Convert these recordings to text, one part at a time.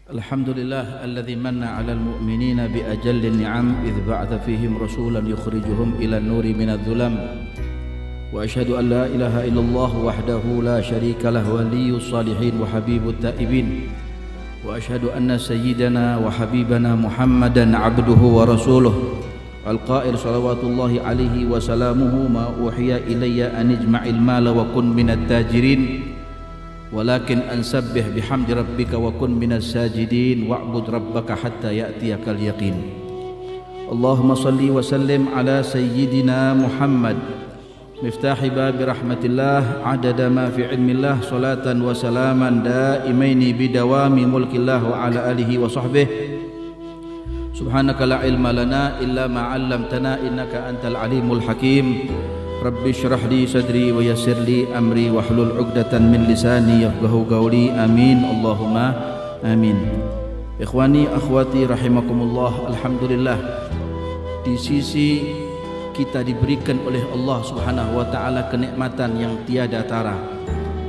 الحمد لله الذي من على المؤمنين بأجل النعم إذ بعث فيهم رسولا يخرجهم إلى النور من الظلم وأشهد أن لا إله إلا الله وحده لا شريك له ولي الصالحين وحبيب التائبين وأشهد أن سيدنا وحبيبنا محمدا عبده ورسوله القائل صلوات الله عليه وسلامه ما أوحي إلي أن اجمع المال وكن من التاجرين ولكن أنسبح بحمد ربك وكن من الساجدين واعبد ربك حتى يأتيك اليقين اللهم صل وسلم على سيدنا محمد مفتاح باب رحمة الله عدد ما في علم الله صلاة وسلاما دائمين بدوام ملك الله وعلى آله وصحبه سبحانك لا علم لنا إلا ما علمتنا إنك أنت العليم الحكيم Rabbi syrah li sadri wa yassir li amri wa hlul 'uqdatan min lisani yafqahu qawli amin Allahumma amin. Ikhwani akhwati rahimakumullah, alhamdulillah di sisi kita diberikan oleh Allah Subhanahu wa taala kenikmatan yang tiada tara.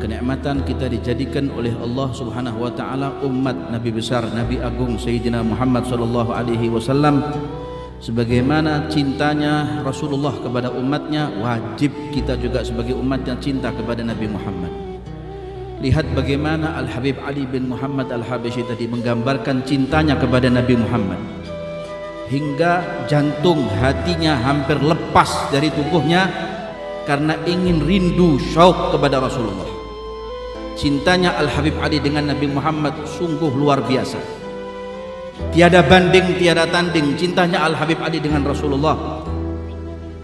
Kenikmatan kita dijadikan oleh Allah Subhanahu wa taala umat Nabi besar Nabi agung Sayyidina Muhammad sallallahu alaihi wasallam. Sebagaimana cintanya Rasulullah kepada umatnya, wajib kita juga sebagai umatnya cinta kepada Nabi Muhammad. Lihat bagaimana Al-Habib Ali bin Muhammad Al-Habasyi tadi menggambarkan cintanya kepada Nabi Muhammad, hingga jantung hatinya hampir lepas dari tubuhnya karena ingin rindu syauq kepada Rasulullah. Cintanya Al-Habib Ali dengan Nabi Muhammad sungguh luar biasa. Tiada banding, tiada tanding cintanya Al-Habib Ali dengan Rasulullah.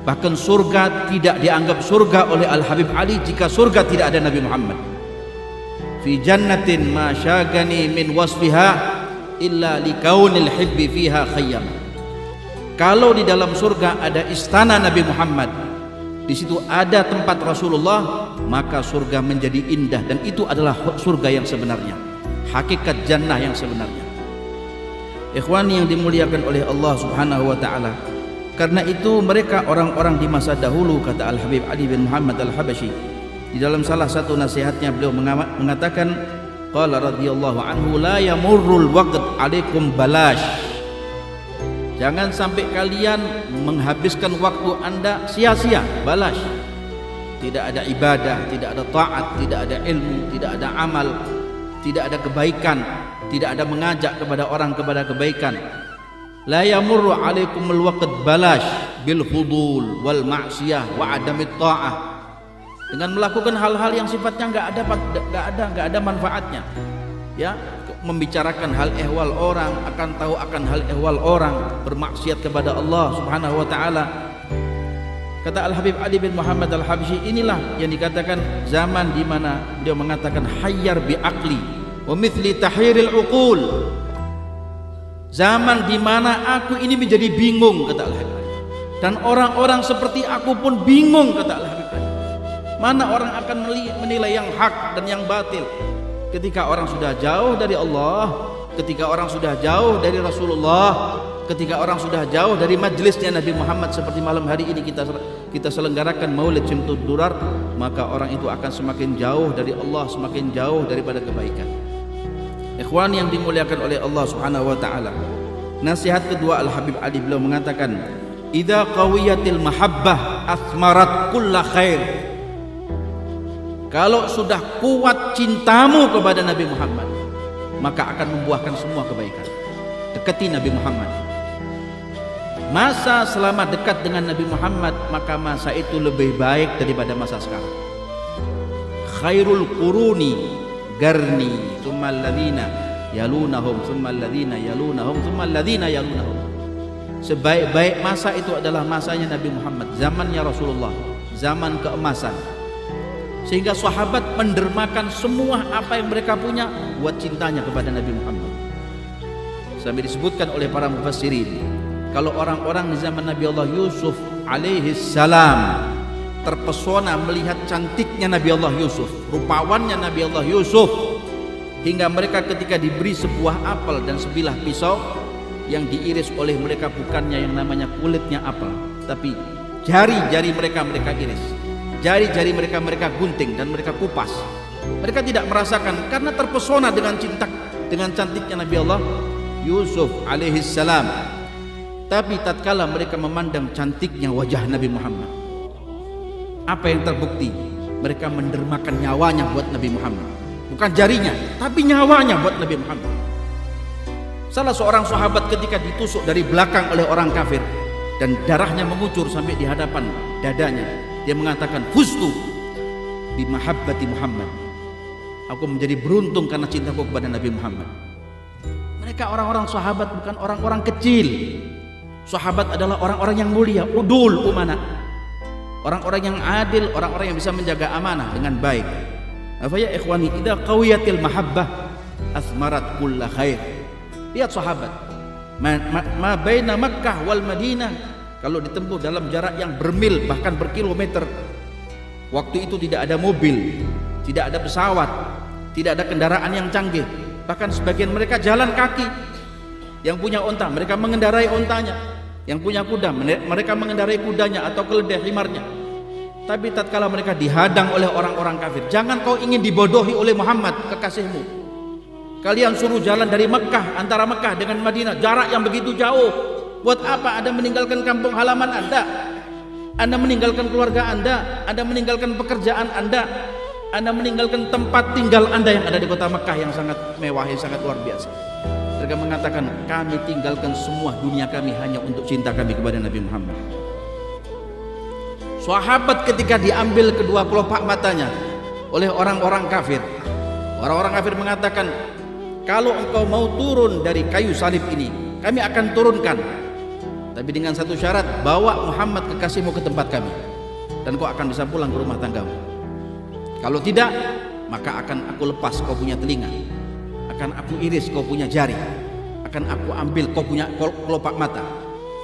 Bahkan surga tidak dianggap surga oleh Al-Habib Ali jika surga tidak ada Nabi Muhammad. Fi jannatin ma syagani min wasfiha illa likaunil hibbi fiha khayyam. Kalau di dalam surga ada istana Nabi Muhammad, di situ ada tempat Rasulullah, maka surga menjadi indah, dan itu adalah surga yang sebenarnya, hakikat jannah yang sebenarnya. Ikhwani yang dimuliakan oleh Allah Subhanahu wa taala, karena itu mereka orang-orang di masa dahulu, kata Al-Habib Ali bin Muhammad Al-Habasyi di dalam salah satu nasihatnya, beliau mengatakan qala radhiyallahu anhu la yamurrul waqt alaikum balash. Jangan sampai kalian menghabiskan waktu Anda sia-sia, balash. Tidak ada ibadah, tidak ada taat, tidak ada ilmu, tidak ada amal, tidak ada kebaikan, tidak ada mengajak kepada orang kepada kebaikan. La yamurru alaikumul waqt balash bil fudul wal ma'siyah wa adamit ta'ah. Dengan melakukan hal-hal yang sifatnya enggak ada manfaatnya. Ya, membicarakan hal ehwal orang, akan tahu akan hal ehwal orang, bermaksiat kepada Allah Subhanahu wa taala. Kata Al-Habib Ali bin Muhammad Al-Habasyi, inilah yang dikatakan zaman di mana beliau mengatakan hayyar bi aqli wa mithli tahiril uqul. Zaman di mana aku ini menjadi bingung, kata Al-Habib, dan orang-orang seperti aku pun bingung, kata Al-Habib. Mana orang akan menilai yang hak dan yang batil ketika orang sudah jauh dari Allah, ketika orang sudah jauh dari Rasulullah, ketika orang sudah jauh dari majlisnya Nabi Muhammad. Seperti malam hari ini kita selenggarakan Maulid Syamtud Durar, maka orang itu akan semakin jauh dari Allah, semakin jauh daripada kebaikan. Ikhwan yang dimuliakan oleh Allah Subhanahu wa taala, nasihat kedua Al-Habib Ali, beliau mengatakan idza qawiyatil mahabbah athmarat kulla khair. Kalau sudah kuat cintamu kepada Nabi Muhammad, maka akan membuahkan semua kebaikan. Dekati Nabi Muhammad. Masa selama dekat dengan Nabi Muhammad, maka masa itu lebih baik daripada masa sekarang. Khairul quruni garni thumma alladhina yalunahum thumma alladhina yalunahum thumma alladhina yalunahum. Sebaik-baik masa itu adalah masanya Nabi Muhammad, zamannya Rasulullah, zaman keemasan, sehingga sahabat mendermakan semua apa yang mereka punya buat cintanya kepada Nabi Muhammad. Sampai disebutkan oleh para mufassirin, kalau orang-orang di zaman Nabi Allah Yusuf alaihi salam terpesona melihat cantiknya Nabi Allah Yusuf, rupawannya Nabi Allah Yusuf, hingga mereka ketika diberi sebuah apel dan sebilah pisau, yang diiris oleh mereka bukannya yang namanya kulitnya apel, tapi jari-jari mereka iris, jari-jari mereka gunting dan mereka kupas. Mereka tidak merasakan karena terpesona dengan cinta dengan cantiknya Nabi Allah Yusuf alaihissalam. Tapi tatkala mereka memandang cantiknya wajah Nabi Muhammad, apa yang terbukti? Mereka mendermakan nyawanya buat Nabi Muhammad. Bukan jarinya, tapi nyawanya buat Nabi Muhammad. Salah seorang sahabat ketika ditusuk dari belakang oleh orang kafir dan darahnya mengucur sampai di hadapan dadanya, dia mengatakan, "Fustu bi mahabbati Muhammad." Aku menjadi beruntung karena cintaku kepada Nabi Muhammad. Mereka orang-orang sahabat, bukan orang-orang kecil. Sahabat adalah orang-orang yang mulia, udul umana, orang-orang yang adil, orang-orang yang bisa menjaga amanah dengan baik. Apa ya ikhwani, idza qawiyatil mahabbah asmarat kulla khair. Lihat sahabat, ma baina Makkah wal Madinah, kalau ditempuh dalam jarak yang bermil bahkan berkilometer. Waktu itu tidak ada mobil, tidak ada pesawat, tidak ada kendaraan yang canggih. Bahkan sebagian mereka jalan kaki. Yang punya unta, mereka mengendarai untanya. Yang punya kuda, mereka mengendarai kudanya atau keledai himarnya. Tapi tatkala mereka dihadang oleh orang-orang kafir, jangan kau ingin dibodohi oleh Muhammad kekasihmu. Kalian suruh jalan dari Mekah, antara Mekah dengan Madinah, jarak yang begitu jauh. Buat apa Anda meninggalkan kampung halaman Anda? Anda meninggalkan keluarga Anda meninggalkan pekerjaan Anda meninggalkan tempat tinggal Anda yang ada di kota Mekah yang sangat mewah, yang sangat luar biasa. Mereka mengatakan, kami tinggalkan semua dunia kami hanya untuk cinta kami kepada Nabi Muhammad. Sahabat ketika diambil kedua kelopak matanya oleh orang-orang kafir, orang-orang kafir mengatakan, kalau engkau mau turun dari kayu salib ini, kami akan turunkan, tapi dengan satu syarat, bawa Muhammad kekasihmu ke tempat kami, dan kau akan bisa pulang ke rumah tanggamu. Kalau tidak, maka akan aku lepas kau punya telinga, akan aku iris kau punya jari, akan aku ambil kau punya kelopak mata.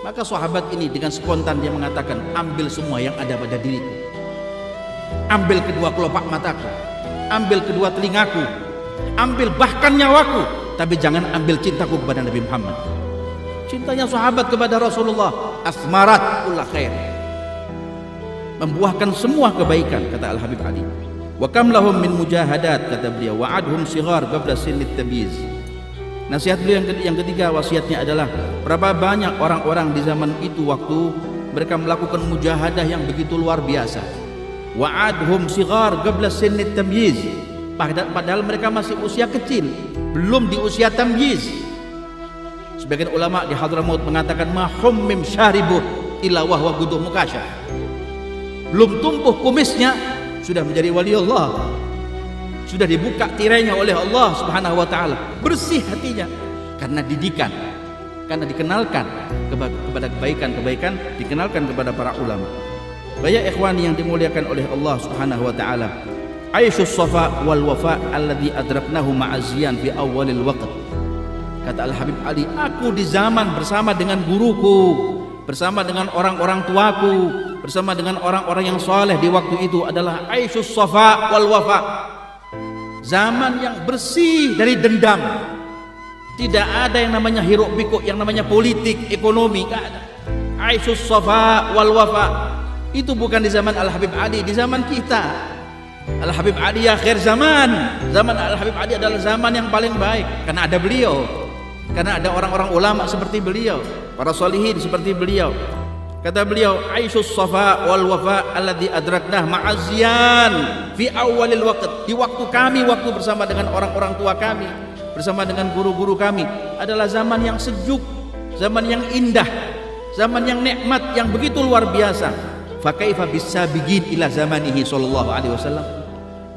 Maka sahabat ini dengan spontan dia mengatakan, ambil semua yang ada pada diriku, ambil kedua kelopak mataku, ambil kedua telingaku, ambil bahkan nyawaku, tapi jangan ambil cintaku kepada Nabi Muhammad. Cintanya sahabat kepada Rasulullah asmarat kulla khair, membuahkan semua kebaikan, kata Al-Habib Ali. Wa kam lahum min mujahadat, kata beliau, wa'adhum sighar qabla sinnit tamyiz. Nasihat beliau yang ketiga, wasiatnya adalah, berapa banyak orang-orang di zaman itu waktu mereka melakukan mujahadah yang begitu luar biasa. Wa'adhum sighar qabla sinnit tamyiz, padahal mereka masih usia kecil, belum di usia tamyiz. Sebagian ulama di Hadramaut mengatakan, ma hummim syaribuh illa wahwa guduh mukasyah, belum tumbuh kumisnya sudah menjadi wali Allah, sudah dibuka tirainya oleh Allah Subhanahu wa taala, bersih hatinya karena didikan, karena dikenalkan kepada kebaikan-kebaikan, dikenalkan kepada para ulama. Banyak ikhwani yang dimuliakan oleh Allah Subhanahu wa taala, aisyus safa wal wafa alladhi adraknahu ma'aziyan fi awwalil waqt. Kata Al-Habib Ali, aku di zaman bersama dengan guruku, bersama dengan orang-orang tuaku, bersama dengan orang-orang yang soleh di waktu itu adalah aisyus safa wal wafa, zaman yang bersih dari dendam. Tidak ada yang namanya hiruk pikuk, yang namanya politik, ekonomi, tidak ada. Aisyus safa wal wafa itu bukan di zaman Al-Habib Ali, di zaman kita. Al-Habib Ali ya akhir zaman, zaman Al-Habib Ali adalah zaman yang paling baik karena ada beliau, karena ada orang-orang ulama seperti beliau, para solihin seperti beliau. Kata beliau, aisyus safa wal wafa alladhi adraknah ma'aziyan fi awalil waqt, di waktu kami, waktu bersama dengan orang-orang tua kami, bersama dengan guru-guru kami, adalah zaman yang sejuk, zaman yang indah, zaman yang nikmat, yang begitu luar biasa. Fa kaifa bisabiqin ila zamanihi sallallahu alaihi wasallam.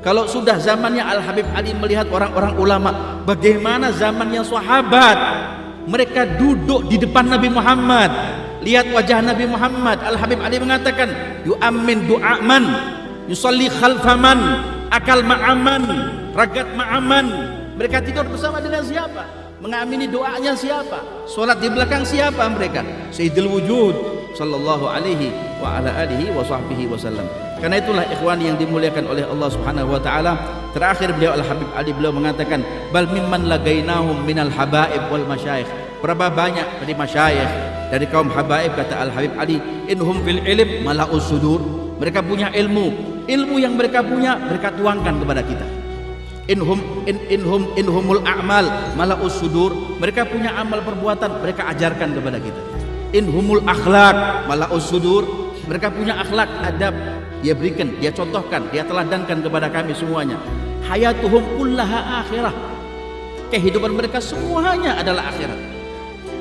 Kalau sudah zamannya Al-Habib Ali melihat orang-orang ulama, bagaimana zamannya sahabat? Mereka duduk di depan Nabi Muhammad, lihat wajah Nabi Muhammad. Al-Habib Ali mengatakan, yu'ammin du'aman, yusalli khalfaman, akal ma'aman, ragat ma'aman. Mereka tidur bersama dengan siapa? Mengamini doanya siapa? Salat di belakang siapa mereka? Sayyidul wujud sallallahu alaihi wa ala alihi wa sahbihi wasallam. Karena itulah ikhwani yang dimuliakan oleh Allah Subhanahu wa taala, terakhir beliau Al-Habib Ali beliau mengatakan, bal mimman lagainahum minal habaib wal masyayikh. Berapa banyak dari masyayikh, dari kaum habaib, kata Al-Habib Ali, inhum fil ilm mala'us sudur. Mereka punya ilmu yang mereka punya mereka tuangkan kepada kita. inhumul a'mal mala'us sudur. Mereka punya amal perbuatan, mereka ajarkan kepada kita. Inhumul akhlak mala'us sudur. Mereka punya akhlak, adab, dia berikan, dia contohkan, dia teladankan kepada kami semuanya. Hayatuhum kullaha akhirah. Kehidupan mereka semuanya adalah akhirat.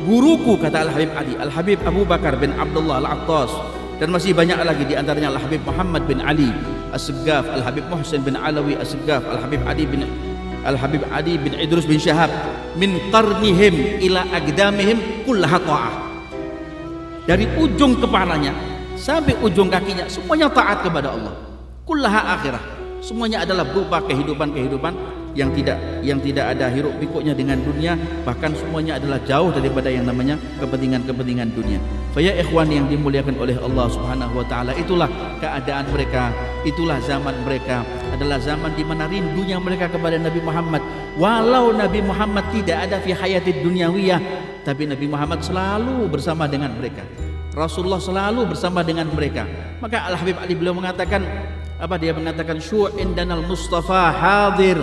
Guruku, kata Al-Habib Ali, Al-Habib Abu Bakar bin Abdullah Al-Attas, dan masih banyak lagi di antaranya Al-Habib Muhammad bin Ali As-Seggaf, Al-Habib Muhsin bin Alawi As-Seggaf, Al-Habib Ali bin Idrus bin Syahab, min qarnihim ila agdamihim kullaha ta'ah. Dari ujung kepalanya sampai ujung kakinya semuanya taat kepada Allah. Kullaha akhirah. Semuanya adalah berupa kehidupan yang tidak ada hiruk pikuknya dengan dunia, bahkan semuanya adalah jauh daripada yang namanya kepentingan dunia. Fa ya ikhwan yang dimuliakan oleh Allah Subhanahu wa taala, itulah keadaan mereka, itulah zaman mereka, adalah zaman di mana rindunya mereka kepada Nabi Muhammad. Walau Nabi Muhammad tidak ada fi hayatid dunyawiyah, tapi Nabi Muhammad selalu bersama dengan mereka. Rasulullah selalu bersama dengan mereka. Maka Al-Habib Ali beliau mengatakan, dia mengatakan syu'in danal Mustafa hadir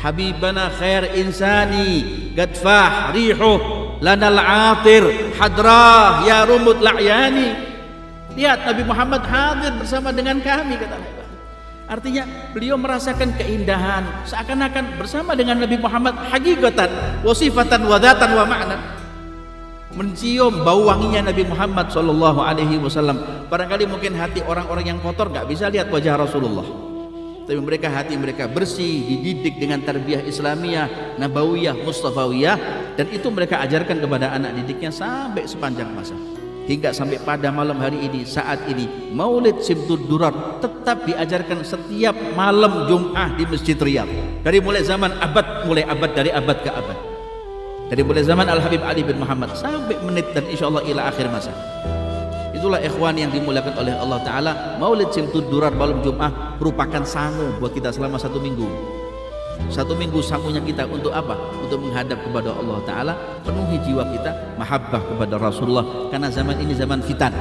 habibana khair insani gadfah rihuh lanal atir hadrah ya rumut la'yani. Lihat, Nabi Muhammad hadir bersama dengan kami, kata Allah. Artinya beliau merasakan keindahan seakan-akan bersama dengan Nabi Muhammad hakikatan wasifatan wadatan wa ma'na. Mencium bau wanginya Nabi Muhammad sallallahu alaihi wasallam. Barangkali mungkin hati orang-orang yang kotor nggak bisa lihat wajah Rasulullah, tapi hati mereka bersih, dididik dengan tarbiyah Islamiyah, Nabawiyah, Mustafawiyah, dan itu mereka ajarkan kepada anak didiknya sampai sepanjang masa, hingga sampai pada malam hari ini, saat ini Maulid Simtud Durar tetap diajarkan setiap malam Jum'ah di Masjid Riyadh, dari mulai abad ke abad. Dari mulai zaman Al-Habib Ali bin Muhammad sampai menit dan insyaallah ila akhir masa. Itulah ikhwan yang dimuliakan oleh Allah Ta'ala. Maulid Simtud Durar malam Jum'ah merupakan sangu buat kita selama 1 minggu. 1 minggu sangunya kita untuk apa? Untuk menghadap kepada Allah Ta'ala, penuhi jiwa kita mahabbah kepada Rasulullah. Karena zaman ini zaman fitan,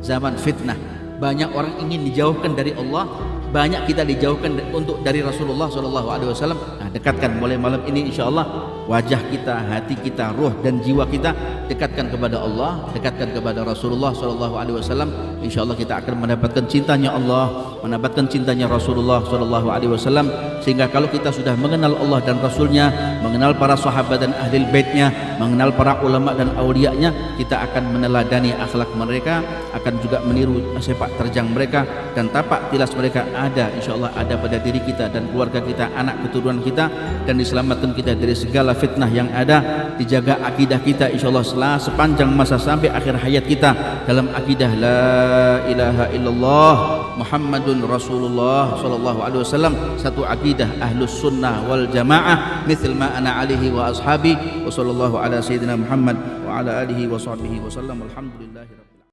zaman fitnah. Banyak orang ingin dijauhkan dari Allah, banyak kita dijauhkan dari Rasulullah SAW. Nah, dekatkan mulai malam ini insyaallah wajah kita, hati kita, ruh dan jiwa kita dekatkan kepada Allah, dekatkan kepada Rasulullah SAW. Insyaallah kita akan mendapatkan cintanya Allah, mendapatkan cintanya Rasulullah SAW. Sehingga kalau kita sudah mengenal Allah dan Rasulnya, mengenal para sahabat dan ahli baitnya, mengenal para ulama dan aulianya, kita akan meneladani akhlak mereka, akan juga meniru sepak terjang mereka, dan tapak tilas mereka ada insyaallah ada pada diri kita dan keluarga kita, anak keturunan kita, dan diselamatkan kita dari segala fitnah yang ada. Dijaga akidah kita insyaallah sepanjang masa sampai akhir hayat kita dalam akidah la ilaha illallah Muhammadun Rasulullah sallallahu alaihi wasallam, satu akidah ahlus sunnah wal jamaah mithl ma ana alihi wa ashabi wa sallallahu ala sayyidina Muhammad wa ala alihi wa sahbihi wa sallam. Alhamdulillah.